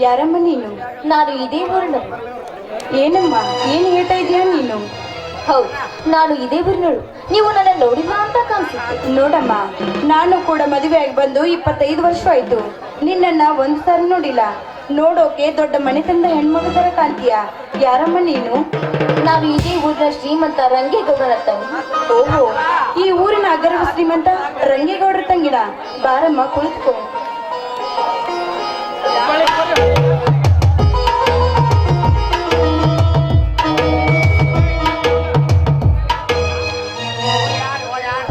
ಯಾರಮ್ಮ ನೀನು? ನಾನು ಇದೇ ಊರಿನಳು. ಏನಮ್ಮ, ಏನು ಹೇಳ್ತಾ ಇದೀಯ ನೀನು? ಹೌದು, ನಾನು ಇದೇ ಊರಿನಳು. ನೀವು ನನ್ನ ನೋಡಿಲ್ಲ ಅಂತ ಕಾಣಿಸುತ್ತೆ. ನೋಡಮ್ಮ, ನಾನು ಕೂಡ ಮದುವೆಯಾಗಿ ಬಂದು 25 ವರ್ಷ ಆಯ್ತು. ನಿನ್ನನ್ನ ಒಂದು ಸಾರಿ ನೋಡಿಲ್ಲ. ನೋಡೋಕೆ ದೊಡ್ಡ ಮನೆತನದ ಹೆಣ್ಮಗು ತರ ಕಾಣ್ತೀಯ. ಯಾರಮ್ಮ ನೀನು? ನಾನು ಇದೇ ಊರಿನ ಶ್ರೀಮಂತ ರಂಗೇಗೌಡರ ತಂಗಿ. ಓಹೋ, ಈ ಊರಿನ ಅಗರ್ವ ಶ್ರೀಮಂತ ರಂಗೇಗೌಡರ ತಂಗಿಡ. ಬಾರಮ್ಮ, ಕುಳಿತುಕೋ.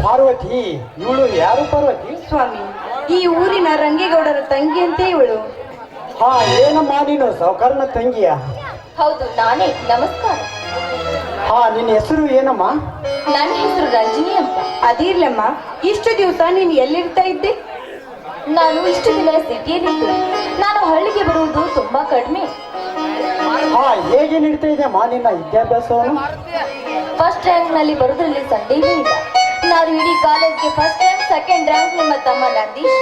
ಪಾರ್ವತಿ, ಇವಳು ಯಾರು ಪಾರ್ವತಿ? ಸ್ವಾಮಿ, ಈ ಊರಿನ ರಂಗೇಗೌಡರ ತಂಗಿ ಅಂತ ಇವಳು. ಹಾ, ಏನಮ್ಮ ನೀನು ಸಾವುಕಾರನ ತಂಗಿಯ? ಹೌದು, ನಾನೇ. ನಮಸ್ಕಾರ. ಹಾ, ನಿನ್ನ ಹೆಸರು ಏನಮ್ಮ? ನನ್ನ ಹೆಸರು ರಂಜಿನಿ ಅಂತ. ಅದಿರ್ಲಮ್ಮ, ಇಷ್ಟು ದಿವಸ ನೀನು ಎಲ್ಲಿರ್ತಾ ಇದ್ದೆ? ನಾನು ಇಷ್ಟು ದಿನ ಸಿಟಿಯಲ್ಲಿದ್ದೆ. ನಾನು ಹಳ್ಳಿಗೆ ಬರುವುದು ತುಂಬಾ ಕಡಿಮೆ. ಹಾ, ಹೇಗೆ ನಡೀತಾ ಇದೆಯಮ್ಮ ನಿನ್ನ ವಿದ್ಯಾಭ್ಯಾಸವನ್ನು? ಫಸ್ಟ್ ರ್ಯಾಂಕ್ ನಲ್ಲಿ ಬರೋದ್ರಲ್ಲಿ ಸಂದೇಹವೇ ಇಲ್ಲ. ನಾನು ಇಡೀ ಕಾಲೇಜ್ಗೆ ಫಸ್ಟ್ ರ್ಯಾಂಕ್, ಸೆಕೆಂಡ್ ರ್ಯಾಂಕ್ ನಿಮ್ಮ ತಮ್ಮ ನಂದೀಶ್.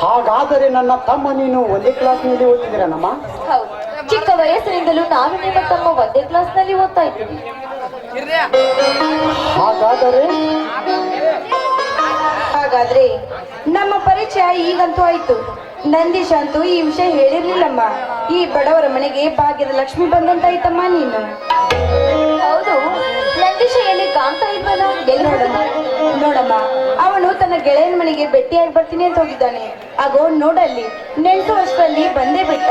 ಹಾಗಾದರೆ ನನ್ನ ತಮ್ಮ ನೀನು ಒಂದೇ ಕ್ಲಾಸ್ನಲ್ಲಿ ಓದ್ತಿದ್ದೀರನಮ್ಮ? ಹೌದು, ಚಿಕ್ಕ ವಯಸ್ಸಿನಿಂದಲೂ ನಾನು ನಿಮ್ಮ ತಮ್ಮ ಒಂದೇ ಕ್ಲಾಸ್ ನಲ್ಲಿ ಓದ್ತಾ ಇದ್ದೀನಿ. ಹಾಗಾದ್ರೆ ನಮ್ಮ ಪರಿಚಯ ಈಗಂತೂ ಆಯ್ತು. ನಂದೀಶ್ ಅಂತೂ ಈ ವಿಷಯ ಹೇಳಿರ್ಲಿಲ್ಲಮ್ಮ. ಈ ಬಡವರ ಮನೆಗೆ ಭಾಗ್ಯದ ಲಕ್ಷ್ಮಿ ಬಂದಂತಾಯ್ತಮ್ಮ ನೀನು. ಹೌದು, ನಂದೀಶ ಎಲ್ಲಿ ಕಾಣ್ತಾ ಇಲ್ವಲ್ಲ? ಎಲ್ಲಿ ನೋಡಮ್ಮ, ಅವನು ತನ್ನ ಗೆಳೆಯನ ಮನೆಗೆ ಭೇಟಿಯಾಗಿ ಬರ್ತೀನಿ ಅಂತ ಹೋಗಿದ್ದಾನೆ. ಆಗೋ ನೋಡಲ್ಲಿ, ನೆಂಟು ವರ್ಷದಲ್ಲಿ ಬಂದೇ ಬಿಟ್ಟ.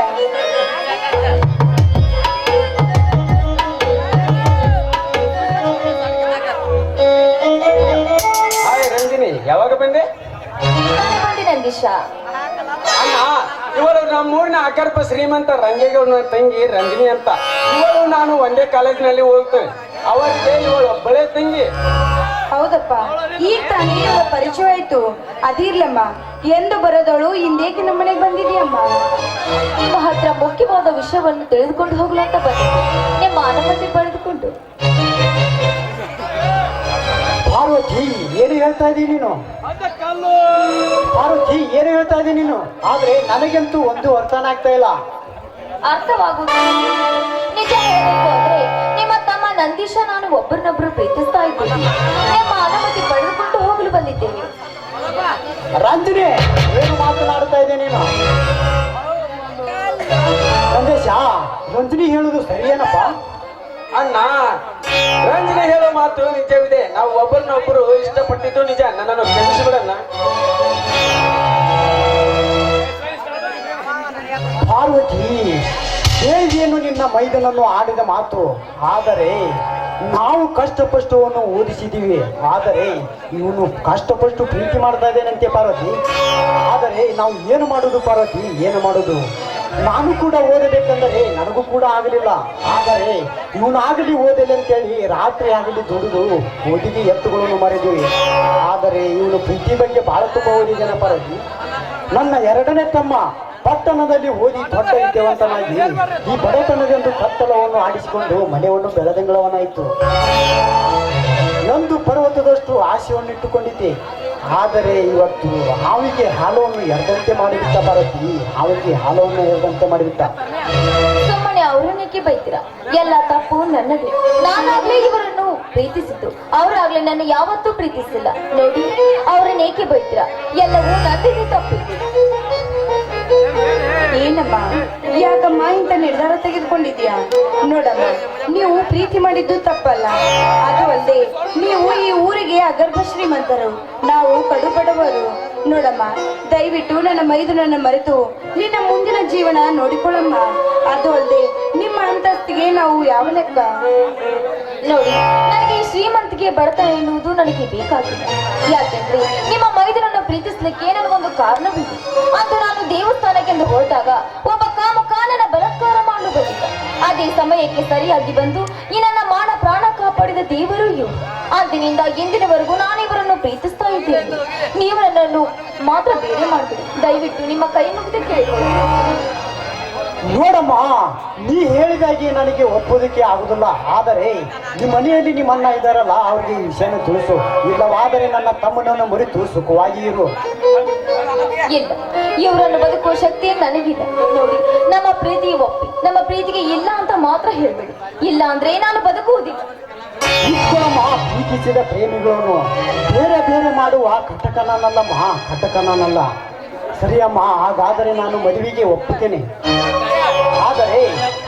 ಹಾಯ್ ರಂಜಿನಿ, ಯಾವಾಗ ಬಂದೆ? ಬಂದೆ ನಂದೀಶ. ಅಣ್ಣ, ಇವಳು ನಮ್ಮೂರಿನ ಅಗರ್ಭ ಶ್ರೀಮಂತ ರಂಗೇಗೌಡನ ತಂಗಿ ರಂಜಿನಿ ಅಂತ. ಇವಳು ನಾನು ಒಂದೇ ಕಾಲೇಜಿನಲ್ಲಿ ಓದ್ತೇನೆ. ಅವರಿಗೆ ಇವಳು ಒಬ್ಬಳೇ ತಂಗಿ. ಹೌದಪ್ಪ, ಈಗ ತಾನೇ ಇವಳ ಪರಿಚಯ ಆಯ್ತು. ಅದಿರ್ಲಮ್ಮ, ಎಂದು ಬರೋದವಳು ಹಿಂದೇಕೆ ನಮ್ಮನೆಗೆ ಬಂದಿದೆಯಮ್ಮ? ನಿಮ್ಮ ಹತ್ರ ಮುಖ್ಯವಾದ ವಿಷಯವನ್ನು ತಿಳಿದುಕೊಂಡು ಹೋಗ್ಲು ಅಂತ ಬಂದಿದ್ದೆ, ನಿಮ್ಮ ಅನುಮತಿ ಪಡೆದುಕೊಂಡು. ಪಾರ್ವತಿ, ಏನು ಹೇಳ್ತಾ ಇದ್ದೀನಿ ನೀನು? ಪಾರ್ವತಿ, ಏನು ಹೇಳ್ತಾ ಇದ್ದೀನಿ ನೀನು? ಆದ್ರೆ ನನಗಂತೂ ಒಂದು ಅರ್ಥನ ಆಗ್ತಾ ಇಲ್ಲ. ಅರ್ಥವಾಗುವುದು ನಿಜ ಹೇಳಬೇಕು ಅಂದ್ರೆ, ನಿಮ್ಮ ತಮ್ಮ ನಂದೀಶ ನಾನು ಒಬ್ಬರನ್ನೊಬ್ರು ಪ್ರೀತಿಸ್ತಾ ಇದ್ದೀನಿ. ನಿಮ್ಮ ಅನುಮತಿ ಪಡೆದುಕೊಂಡು ಹೋಗಲು ಬಂದಿದ್ದೇವೆ. ರಂಜನಿ, ಏನು ಮಾತನಾಡ್ತಾ ಇದ್ದೆ ನೀನು? ಸಂದೇಶ, ರಂಜನಿ ಹೇಳುದು ಸರಿಯೇನಪ್ಪ? ಅಣ್ಣ, ರಂಜಿನಿ ಹೇಳೋ ಮಾತು ನಿಜವಿದೆ. ನಾವು ಒಬ್ಬರನ್ನೊಬ್ಬರು ಇಷ್ಟಪಟ್ಟಿದ್ದು ನಿಜ. ನನ್ನನ್ನು ಕ್ಷಮಿಸಿಬಿಡಣ್ಣ. ಪಾರ್ವತಿ, ಹೇಳಿದೇನು ನಿನ್ನ ಮೈದನನ್ನು ಆಡಿದ ಮಾತು. ಆದರೆ ನಾವು ಕಷ್ಟಪಷ್ಟವನ್ನು ಓದಿಸಿದ್ದೀವಿ. ಆದರೆ ಇವನು ಕಷ್ಟಪಟ್ಟು ಪ್ರೀತಿ ಮಾಡ್ತಾ ಇದ್ದೇನಂತೆ ಪಾರ್ವತಿ. ಆದರೆ ನಾವು ಏನು ಮಾಡುದು ಪಾರ್ವತಿ, ಏನು ಮಾಡುದು? ನಾನು ಕೂಡ ಓದಬೇಕಂದರೆ ನನಗೂ ಕೂಡ ಆಗಲಿಲ್ಲ. ಆದರೆ ಇವನಾಗಲಿ ಓದಲಿ ಅಂತೇಳಿ ರಾತ್ರಿ ಆಗಲಿ ದುಡಿದು ಓದಿಗೆ ಎತ್ತುಗಳನ್ನು ಮರೆದಿವಿ. ಆದರೆ ಇವನು ಪ್ರೀತಿ ಬಗ್ಗೆ ಬಹಳ ತುಂಬ ಓದಿದ್ದಾನೆ ಪಾರ್ವತಿ. ನನ್ನ ಎರಡನೇ ತಮ್ಮ ಪಟ್ಟಣದಲ್ಲಿ ಓದಿ ದೊಡ್ಡ ವಿದ್ಯಾವಂತನಾಗಿ ಈ ಬಡತನದೊಂದು ಕತ್ತಲವನ್ನು ಆಡಿಸಿಕೊಂಡು ಮನೆಯನ್ನು ಬೆಳದಂಗಳವನಾಯಿತು. ಒಂದು ಪರ್ವತದಷ್ಟು ಆಸೆಯನ್ನು ಇಟ್ಟುಕೊಂಡಿದ್ದೆ. ಆದರೆ ಇವತ್ತು ಹಾವಿಗೆ ಹಾಲವನ್ನು ಎರೆದಂತೆ ಮಾಡಿಬಿಟ್ಟ ಪಾರ್ವತಿ. ಹಾವಿಗೆ ಹಾಲವನ್ನು ಎರೆದಂತೆ ಮಾಡಿಬಿಟ್ಟ. ಸುಮ್ಮನೆ ಅವರನ್ನೇಕೆ ಬೈತೀರಾ? ಎಲ್ಲ ತಪ್ಪು ನನ್ನದೇ. ನಾನಾಗ್ಲೇ ಇವರನ್ನು ಪ್ರೀತಿಸಿದ್ದು, ಅವರಾಗ್ಲೇ ನನ್ನ ಯಾವತ್ತೂ ಪ್ರೀತಿಸಿಲ್ಲ. ನೋಡಿ, ಅವರನ್ನೇಕೆ ಬೈತೀರಾ? ಎಲ್ಲವೂ ನನ್ನದೇ ತಪ್ಪಿದೆ. ಏನಮ್ಮ, ಯಾಕಮ್ಮ ಇಂಥ ನಿರ್ಧಾರ ತೆಗೆದುಕೊಂಡಿದ್ಯಾ? ನೋಡಮ್ಮ, ನೀವು ಪ್ರೀತಿ ಮಾಡಿದ್ದು ತಪ್ಪಲ್ಲ. ಅದು ಅಲ್ಲದೆ ನೀವು ಈ ಊರಿಗೆ ಅಗರ್ಭ ಶ್ರೀಮಂತರು, ನಾವು ಕಡು ಬಡವರು. ನೋಡಮ್ಮ, ದಯವಿಟ್ಟು ನನ್ನ ಮೈದುನನ್ನ ಮರೆತು ನಿನ್ನ ಮುಂದಿನ ಜೀವನ ನೋಡಿಕೊಳ್ಳಮ್ಮ. ಅದು ಅಲ್ಲದೆ ನಿಮ್ಮ ಅಂತಸ್ತಿಗೆ ನಾವು ಯಾವ ಲೆಕ್ಕ? ನೋಡಿ, ನನಗೆ ಈ ಶ್ರೀಮಂತಿಗೆ ಬಡತನ ಎನ್ನುವುದು ನನಗೆ ಬೇಕಾಗಿಲ್ಲ. ಯಾಕೆಂದ್ರೆ ನಿಮ್ಮ ಮೈದನನ್ನು ಪ್ರೀತಿಸ್ಲಿಕ್ಕೆ ನನಗೊಂದು ಕಾರಣವಿದೆ. ಅದು ನಾನು ದೇವಸ್ಥಾನಕ್ಕೆಂದು ಹೊರಟಾಗ ಒಬ್ಬ ಕಾಮಕಾನನ ಬಲಾತ್ಕಾರ ಮಾಡಲು ಬಂದಿದ್ದ. ಅದೇ ಸಮಯಕ್ಕೆ ಸರಿಯಾಗಿ ಬಂದು ಈ ನನ್ನ ಮಾನ ಪ್ರಾಣ ಕಾಪಾಡಿದ ದೇವರು ಇವರು. ಅಂದಿನಿಂದ ಇಂದಿನವರೆಗೂ ನಾನು ಇವರನ್ನು ಪ್ರೀತಿಸ್ತಾ ಇದ್ದೇನೆ. ನೀವು ನನ್ನನ್ನು ಮಾತ್ರ ಬೇರೆ ಮಾಡಬೇಡಿ. ದಯವಿಟ್ಟು ನಿಮ್ಮ ಕೈ ಮುಗಿದು ಕೇಳಿಕೊಳ್ಳಿ. ನೋಡಮ್ಮ, ನೀ ಹೇಳಿದಾಗೆ ನನಗೆ ಒಪ್ಪೋದಕ್ಕೆ ಆಗುದಿಲ್ಲ. ಆದರೆ ನಿಮ್ಮ ಮನೆಯಲ್ಲಿ ನಿಮ್ಮ ಅಣ್ಣ ಇದ್ದಾರಲ್ಲ, ಅವ್ರಿಗೆ ಈ ವಿಷಯನ ತಿಳಿಸು. ಇಲ್ಲವಾದರೆ ನನ್ನ ತಮ್ಮನನ್ನು ಮರೆತು ಸುಖವಾಗಿ ಇರು. ಇಲ್ಲ, ಇವರನ್ನು ಬದುಕುವ ಶಕ್ತಿ ನನಗಿದೆ. ನೋಡಿ, ನಮ್ಮ ಪ್ರೀತಿ ಒಪ್ಪಿ ನಮ್ಮ ಪ್ರೀತಿಗೆ ಇಲ್ಲ ಅಂತ ಮಾತ್ರ ಹೇಳ್ಬೇಡಿ. ಇಲ್ಲ ಅಂದ್ರೆ ನಾನು ಬದುಕುವುದಿಲ್ಲ. ಇಬ್ಬರಮ್ಮ ಪ್ರೀತಿಸಿದ ಪ್ರೇಮಿಗಳನ್ನು ಬೇರೆ ಬೇರೆ ಮಾಡುವ ಕಟಕನಲ್ಲ ಕಟಕನಲ್ಲ. ಸರಿಯಮ್ಮ, ಹಾಗಾದರೆ ನಾನು ಮದುವೆಗೆ ಒಪ್ಪುತ್ತೇನೆ. ಆದರೆ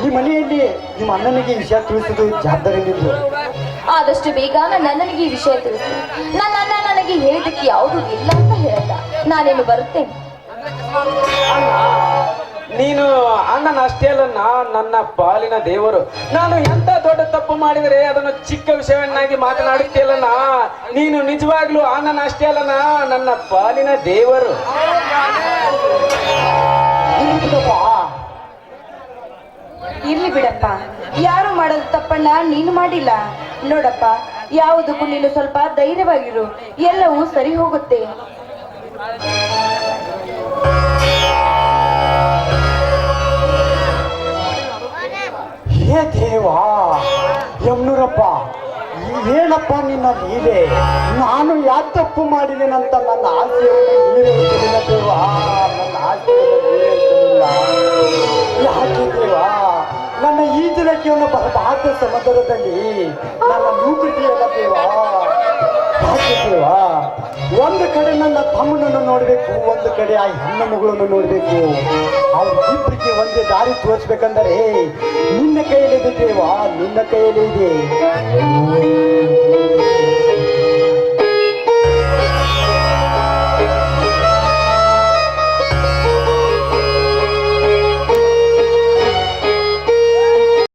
ಈ ಮನೆಯಲ್ಲಿ ನಿಮ್ಮ ಅಣ್ಣನಿಗೆ ವಿಷಯ ತಿಳಿಸುವುದು ಜವಾಬ್ದಾರಿ ನಿಂದು. ಆದಷ್ಟು ಬೇಗ ನನ್ನ ಅಣ್ಣನಿಗೆ ಈ ವಿಷಯ ತಿಳಿಸಿ. ನನ್ನ ಅಣ್ಣ ನನಗೆ ಹೇಳಿದಕ್ಕೆ ಯಾವುದು ಇಲ್ಲ ಅಂತ ಹೇಳಲ್ಲ. ನಾನೇನು ಬರುತ್ತೇನೆ. ಅಣ್ಣ, ನೀನು ಅಣ್ಣನ ಅಷ್ಟೇ ಅಲ್ಲ, ನನ್ನ ಪಾಲಿನ ದೇವರು. ನಾನು ಎಂತ ದೊಡ್ಡ ತಪ್ಪು ಮಾಡಿದರೆ ಅದನ್ನು ಚಿಕ್ಕ ವಿಷಯವನ್ನಾಗಿ ಮಾತನಾಡುತ್ತೇಲಣ್ಣ. ನೀನು ನಿಜವಾಗ್ಲೂ ಅಣ್ಣನ ಅಷ್ಟೇ ಅಲ್ಲನ, ನನ್ನ ಪಾಲಿನ ದೇವರು. ಇರ್ಲಿ ಬಿಡಪ್ಪ, ಯಾರು ಮಾಡೋದು ತಪ್ಪಣ್ಣ ನೀನು ಮಾಡಿಲ್ಲ. ನೋಡಪ್ಪ, ಯಾವುದಕ್ಕೂ ನೀನು ಸ್ವಲ್ಪ ಧೈರ್ಯವಾಗಿರು, ಎಲ್ಲವೂ ಸರಿ ಹೋಗುತ್ತೆ. ಹೇ ದೇವಾ, ಯಮ್ನೂರಪ್ಪ, ಏನಪ್ಪ ನಿನ್ನ ಲೀಲೆ? ನಾನು ಯಾವ ತಪ್ಪು ಮಾಡಿದ್ದೇನಂತ ನನ್ನ ಆಸೆಯನ್ನು ನೀರಿಲ್ಲ ದೇವಾ, ನನ್ನ ಆಸೆಯನ್ನು ನೀರಿಲ್ಲ. ಯಾಕೆ ದೇವಾ, ನನ್ನ ಈಜಲಕ್ಕೆಯನ್ನು ಬರಬಾರ್ದ ಸಮುದ್ರದಲ್ಲಿ ನನ್ನ ನೂಕುತಿಯಲ್ಲ ದೇವಾ. ಯಾಕೆ ದೇವಾ, ಒಂದು ಕಡೆ ನನ್ನ ತಮ್ಮನನ್ನು ನೋಡಬೇಕು, ಒಂದು ಕಡೆ ಆ ಹೆಣ್ಣು ಮಗಳನ್ನು ನೋಡಬೇಕು. ಅವ್ರಿಬ್ಬರಿಗೆ ಒಂದೇ ದಾರಿ ತೋರಿಸ್ಬೇಕಂದರೆ ನಿನ್ನ ಕೈಯಲ್ಲಿದೆ ದೇವಾ, ನಿನ್ನ ಕೈಯಲ್ಲಿ ಇದೆ.